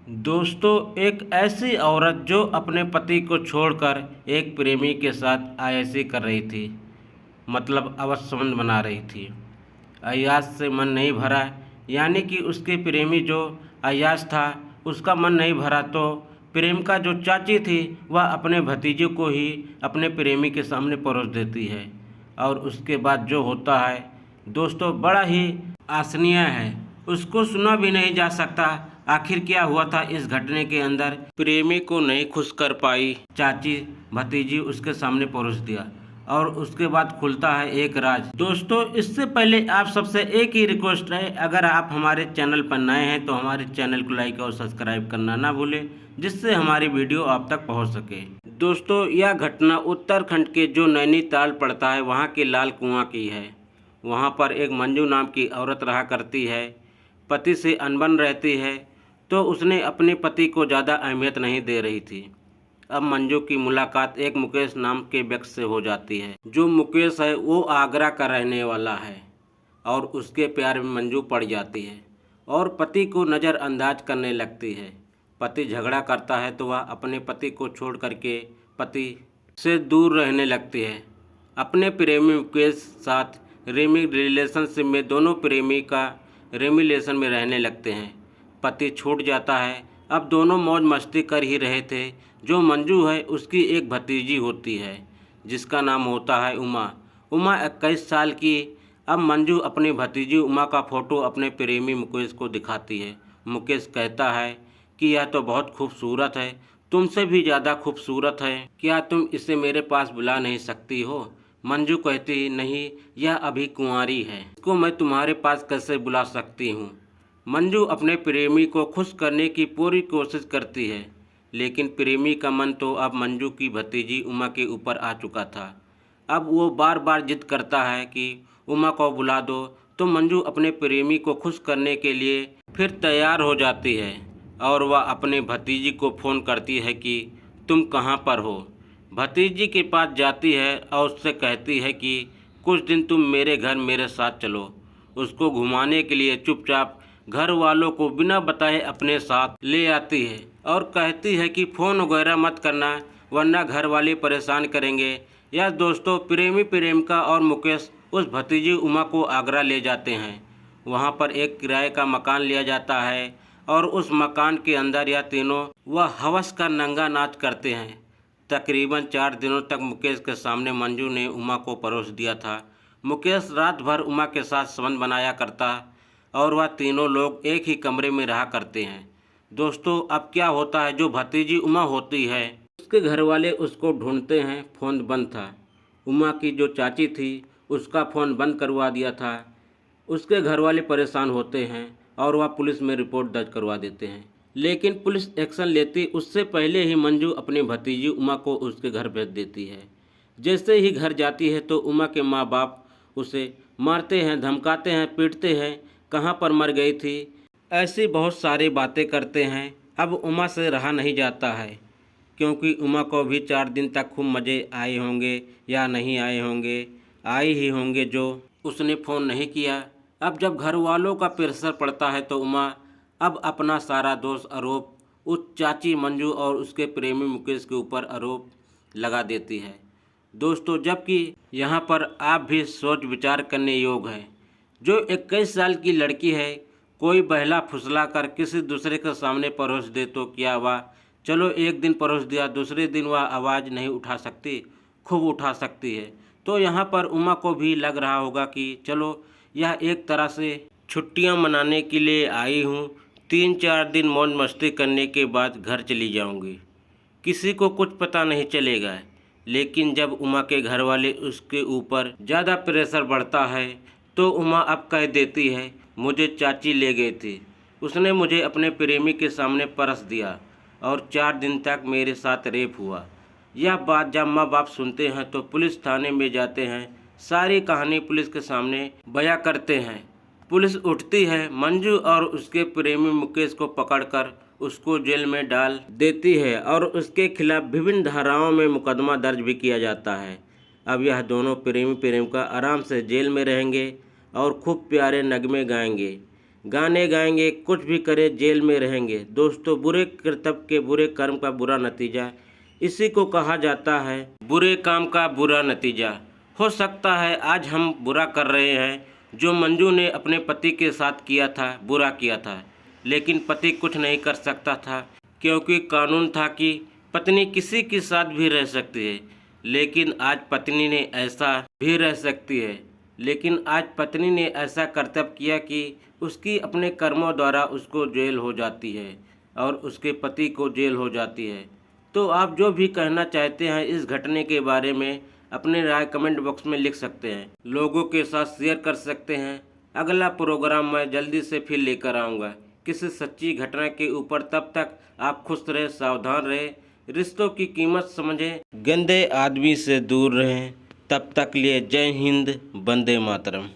दोस्तों, एक ऐसी औरत जो अपने पति को छोड़कर एक प्रेमी के साथ आयशी कर रही थी, मतलब अवैध संबंध बना रही थी। अय्याज से मन नहीं भरा, यानी कि उसके प्रेमी जो अय्याज था उसका मन नहीं भरा, तो प्रेमिका जो चाची थी वह अपने भतीजे को ही अपने प्रेमी के सामने परोस देती है। और उसके बाद जो होता है दोस्तों, बड़ा ही अशनीय है, उसको सुना भी नहीं जा सकता। आखिर क्या हुआ था इस घटने के अंदर, प्रेमी को नहीं खुश कर पाई चाची, भतीजी उसके सामने परोस दिया और उसके बाद खुलता है एक राज। दोस्तों, इससे पहले आप सबसे एक ही रिक्वेस्ट है, अगर आप हमारे चैनल पर नए हैं तो हमारे चैनल को लाइक और सब्सक्राइब करना ना भूलें, जिससे हमारी वीडियो आप तक पहुंच सके। दोस्तों, यह घटना उत्तराखंड के जो नैनीताल पड़ता है वहां के लाल कुआं की है। वहां पर एक मंजू नाम की औरत रहा करती है, पति से अनबन रहती है, तो उसने अपने पति को ज़्यादा अहमियत नहीं दे रही थी। अब मंजू की मुलाकात एक मुकेश नाम के व्यक्ति से हो जाती है। जो मुकेश है वो आगरा का रहने वाला है और उसके प्यार में मंजू पड़ जाती है और पति को नज़रअंदाज करने लगती है। पति झगड़ा करता है तो वह अपने पति को छोड़ करके पति से दूर रहने लगती है। अपने प्रेमी मुकेश साथ रेमी रिलेशनशिप में दोनों प्रेमी का रेमिलेशन में रहने लगते हैं। पति छूट जाता है। अब दोनों मौज मस्ती कर ही रहे थे। जो मंजू है उसकी एक भतीजी होती है जिसका नाम होता है उमा। उमा 21 साल की। अब मंजू अपनी भतीजी उमा का फ़ोटो अपने प्रेमी मुकेश को दिखाती है। मुकेश कहता है कि यह तो बहुत खूबसूरत है, तुमसे भी ज़्यादा खूबसूरत है, क्या तुम इसे मेरे पास बुला नहीं सकती हो? मंजू कहती, नहीं, यह अभी कुंवारी है, इसको मैं तुम्हारे पास कैसे बुला सकती हूँ। मंजू अपने प्रेमी को खुश करने की पूरी कोशिश करती है, लेकिन प्रेमी का मन तो अब मंजू की भतीजी उमा के ऊपर आ चुका था। अब वो बार बार जिद करता है कि उमा को बुला दो, तो मंजू अपने प्रेमी को खुश करने के लिए फिर तैयार हो जाती है और वह अपने भतीजी को फ़ोन करती है कि तुम कहाँ पर हो। भतीजी के पास जाती है और उससे कहती है कि कुछ दिन तुम मेरे घर मेरे साथ चलो। उसको घुमाने के लिए चुपचाप घर वालों को बिना बताए अपने साथ ले आती है और कहती है कि फ़ोन वगैरह मत करना, वरना घर वाले परेशान करेंगे। या दोस्तों, प्रेमी प्रेमिका और मुकेश उस भतीजी उमा को आगरा ले जाते हैं। वहाँ पर एक किराए का मकान लिया जाता है और उस मकान के अंदर यह तीनों वह हवस का नंगा नाच करते हैं। तकरीबन 4 दिनों तक मुकेश के सामने मंजू ने उमा को परोस दिया था। मुकेश रात भर उमा के साथ संबंध बनाया करता और वह तीनों लोग एक ही कमरे में रहा करते हैं। दोस्तों, अब क्या होता है, जो भतीजी उमा होती है उसके घर वाले उसको ढूंढते हैं। फ़ोन बंद था। उमा की जो चाची थी उसका फ़ोन बंद करवा दिया था। उसके घर वाले परेशान होते हैं और वह पुलिस में रिपोर्ट दर्ज करवा देते हैं, लेकिन पुलिस एक्शन लेती उससे पहले ही मंजू अपनी भतीजी उमा को उसके घर भेज देती है। जैसे ही घर जाती है तो उमा के माँ बाप उसे मारते हैं, धमकाते हैं, पीटते हैं, कहाँ पर मर गई थी, ऐसी बहुत सारी बातें करते हैं। अब उमा से रहा नहीं जाता है, क्योंकि उमा को भी 4 दिन तक खूब मज़े आए होंगे या नहीं आए होंगे, आए ही होंगे जो उसने फ़ोन नहीं किया। अब जब घर वालों का प्रेशर पड़ता है तो उमा अब अपना सारा दोष आरोप उस चाची मंजू और उसके प्रेमी मुकेश के ऊपर आरोप लगा देती है। दोस्तों, जबकि यहाँ पर आप भी सोच विचार करने योग्य है। जो 21 साल की लड़की है, कोई बहला फुसला कर किसी दूसरे के सामने परोस दे तो क्या वह, चलो एक दिन परोस दिया, दूसरे दिन वह आवाज़ नहीं उठा सकती, खूब उठा सकती है। तो यहाँ पर उमा को भी लग रहा होगा कि चलो यह एक तरह से छुट्टियाँ मनाने के लिए आई हूँ, 3-4 दिन मौज मस्ती करने के बाद घर चली जाऊँगी, किसी को कुछ पता नहीं चलेगा। लेकिन जब उमा के घर वाले उसके ऊपर ज़्यादा प्रेशर बढ़ता है तो उमा अब कह देती है, मुझे चाची ले गई थी, उसने मुझे अपने प्रेमी के सामने परस दिया और 4 दिन तक मेरे साथ रेप हुआ। यह बात जब माँ बाप सुनते हैं तो पुलिस थाने में जाते हैं, सारी कहानी पुलिस के सामने बयां करते हैं। पुलिस उठती है, मंजू और उसके प्रेमी मुकेश को पकड़कर उसको जेल में डाल देती है और उसके खिलाफ विभिन्न धाराओं में मुकदमा दर्ज भी किया जाता है। अब यह दोनों प्रेमी प्रेमिका आराम से जेल में रहेंगे और खूब प्यारे नगमे गाएंगे। गाने गाएंगे, कुछ भी करे, जेल में रहेंगे। दोस्तों, बुरे कर्तव्य के बुरे कर्म का बुरा नतीजा, इसी को कहा जाता है बुरे काम का बुरा नतीजा। हो सकता है आज हम बुरा कर रहे हैं, जो मंजू ने अपने पति के साथ किया था, बुरा किया था, लेकिन पति कुछ नहीं कर सकता था, क्योंकि कानून था कि पत्नी किसी के साथ भी रह सकती है। लेकिन आज पत्नी ने ऐसा भी रह सकती है, लेकिन आज पत्नी ने ऐसा कर्तव्य किया कि उसकी अपने कर्मों द्वारा उसको जेल हो जाती है और उसके पति को जेल हो जाती है। तो आप जो भी कहना चाहते हैं इस घटने के बारे में अपने राय कमेंट बॉक्स में लिख सकते हैं, लोगों के साथ शेयर कर सकते हैं। अगला प्रोग्राम मैं जल्दी से फिर लेकर आऊँगा किसी सच्ची घटना के ऊपर। तब तक आप खुश रहे, सावधान रहे, रिश्तों की कीमत समझें, गंदे आदमी से दूर रहें। तब तक लिए जय हिंद, वंदे मातरम।